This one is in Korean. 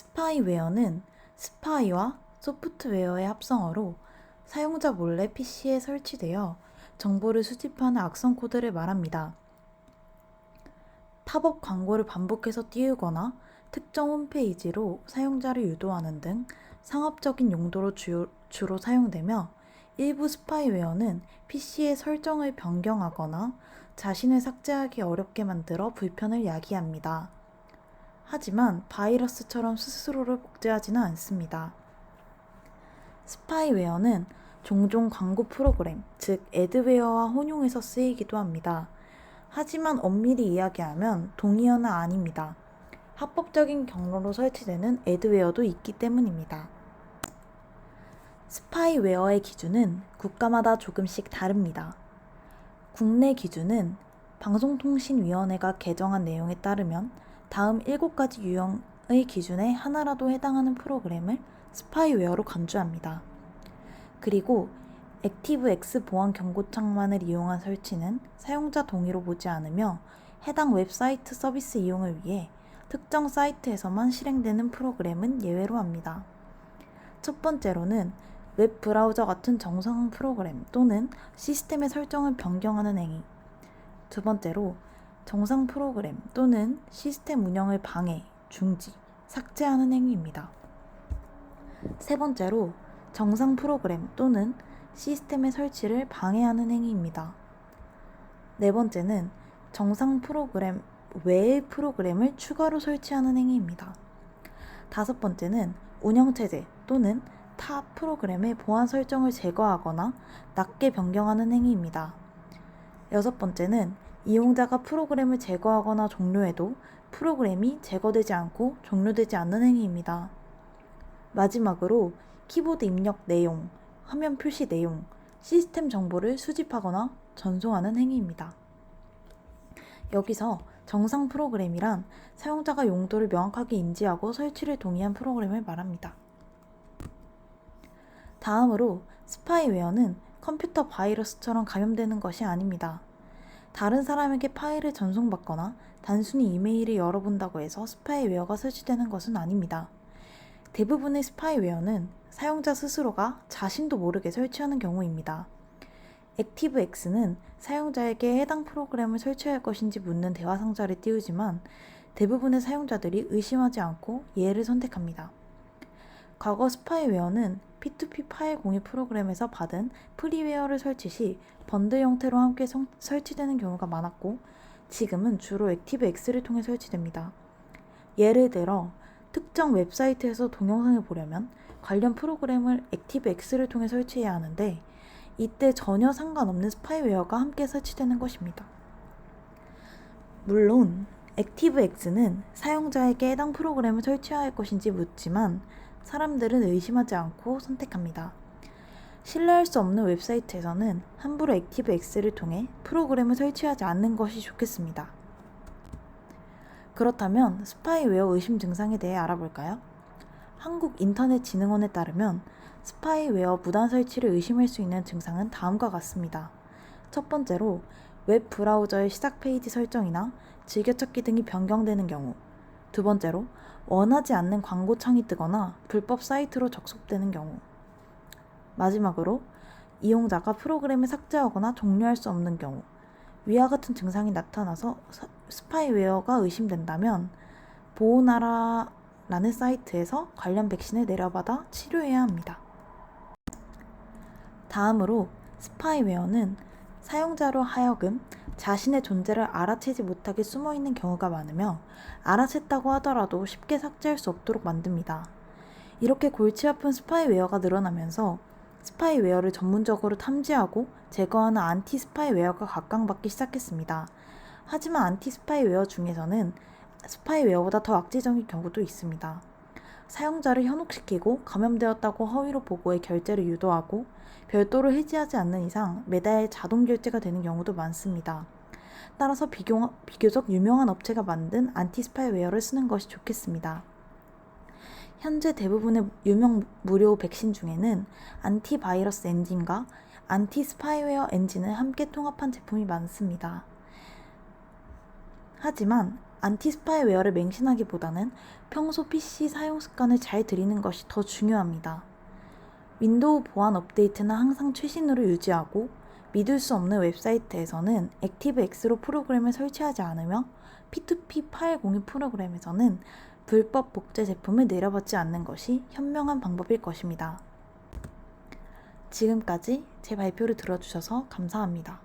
스파이웨어는 스파이와 소프트웨어의 합성어로 사용자 몰래 PC에 설치되어 정보를 수집하는 악성 코드를 말합니다. 팝업 광고를 반복해서 띄우거나 특정 홈페이지로 사용자를 유도하는 등 상업적인 용도로 주로 사용되며, 일부 스파이웨어는 PC의 설정을 변경하거나 자신을 삭제하기 어렵게 만들어 불편을 야기합니다. 하지만 바이러스처럼 스스로를 복제하지는 않습니다. 스파이웨어는 종종 광고 프로그램, 즉 애드웨어와 혼용해서 쓰이기도 합니다. 하지만 엄밀히 이야기하면 동의어는 아닙니다. 합법적인 경로로 설치되는 애드웨어도 있기 때문입니다. 스파이웨어의 기준은 국가마다 조금씩 다릅니다. 국내 기준은 방송통신위원회가 개정한 내용에 따르면 다음 7가지 유형의 기준에 하나라도 해당하는 프로그램을 스파이웨어로 간주합니다. 그리고 액티브엑스 보안 경고창만을 이용한 설치는 사용자 동의로 보지 않으며 해당 웹사이트 서비스 이용을 위해 특정 사이트에서만 실행되는 프로그램은 예외로 합니다. 첫 번째로는 웹 브라우저 같은 정상 프로그램 또는 시스템의 설정을 변경하는 행위. 두 번째로 정상 프로그램 또는 시스템 운영을 방해, 중지, 삭제하는 행위입니다. 세 번째로 정상 프로그램 또는 시스템의 설치를 방해하는 행위입니다. 네 번째는 정상 프로그램 외의 프로그램을 추가로 설치하는 행위입니다. 다섯 번째는 운영체제 또는 타 프로그램의 보안 설정을 제거하거나 낮게 변경하는 행위입니다. 여섯 번째는 이용자가 프로그램을 제거하거나 종료해도 프로그램이 제거되지 않고 종료되지 않는 행위입니다. 마지막으로 키보드 입력 내용, 화면 표시 내용, 시스템 정보를 수집하거나 전송하는 행위입니다. 여기서 정상 프로그램이란 사용자가 용도를 명확하게 인지하고 설치를 동의한 프로그램을 말합니다. 다음으로 스파이웨어는 컴퓨터 바이러스처럼 감염되는 것이 아닙니다. 다른 사람에게 파일을 전송받거나 단순히 이메일을 열어본다고 해서 스파이웨어가 설치되는 것은 아닙니다. 대부분의 스파이웨어는 사용자 스스로가 자신도 모르게 설치하는 경우입니다. 액티브엑스는 사용자에게 해당 프로그램을 설치할 것인지 묻는 대화 상자를 띄우지만 대부분의 사용자들이 의심하지 않고 예를 선택합니다. 과거 스파이웨어는 P2P 파일 공유 프로그램에서 받은 프리웨어를 설치 시 번들 형태로 함께 설치되는 경우가 많았고, 지금은 주로 액티브엑스를 통해 설치됩니다. 예를 들어 특정 웹사이트에서 동영상을 보려면 관련 프로그램을 액티브엑스를 통해 설치해야 하는데, 이때 전혀 상관없는 스파이웨어가 함께 설치되는 것입니다. 물론 액티브엑스는 사용자에게 해당 프로그램을 설치해야 할 것인지 묻지만 사람들은 의심하지 않고 선택합니다. 신뢰할 수 없는 웹사이트에서는 함부로 액티브엑스를 통해 프로그램을 설치하지 않는 것이 좋겠습니다. 그렇다면 스파이웨어 의심 증상에 대해 알아볼까요? 한국인터넷진흥원에 따르면 스파이웨어 무단 설치를 의심할 수 있는 증상은 다음과 같습니다. 첫 번째로 웹 브라우저의 시작 페이지 설정이나 즐겨찾기 등이 변경되는 경우. 두 번째로 원하지 않는 광고창이 뜨거나 불법 사이트로 접속되는 경우. 마지막으로 이용자가 프로그램을 삭제하거나 종료할 수 없는 경우. 위와 같은 증상이 나타나서 스파이웨어가 의심된다면 보호나라라는 사이트에서 관련 백신을 내려받아 치료해야 합니다. 다음으로 스파이웨어는 사용자로 하여금 자신의 존재를 알아채지 못하게 숨어있는 경우가 많으며, 알아챘다고 하더라도 쉽게 삭제할 수 없도록 만듭니다. 이렇게 골치 아픈 스파이웨어가 늘어나면서 스파이웨어를 전문적으로 탐지하고 제거하는 안티 스파이웨어가 각광받기 시작했습니다. 하지만 안티 스파이웨어 중에서는 스파이웨어보다 더 악재적인 경우도 있습니다. 사용자를 현혹시키고 감염되었다고 허위로 보고해 결제를 유도하고 별도로 해지하지 않는 이상 매달 자동 결제가 되는 경우도 많습니다. 따라서 비교적 유명한 업체가 만든 안티 스파이웨어를 쓰는 것이 좋겠습니다. 현재 대부분의 유명 무료 백신 중에는 안티바이러스 엔진과 안티 스파이웨어 엔진을 함께 통합한 제품이 많습니다. 하지만 안티스파이웨어를 맹신하기보다는 평소 PC 사용 습관을 잘 들이는 것이 더 중요합니다. 윈도우 보안 업데이트는 항상 최신으로 유지하고 믿을 수 없는 웹사이트에서는 액티브엑스로 프로그램을 설치하지 않으며 P2P 파일 공유 프로그램에서는 불법 복제 제품을 내려받지 않는 것이 현명한 방법일 것입니다. 지금까지 제 발표를 들어주셔서 감사합니다.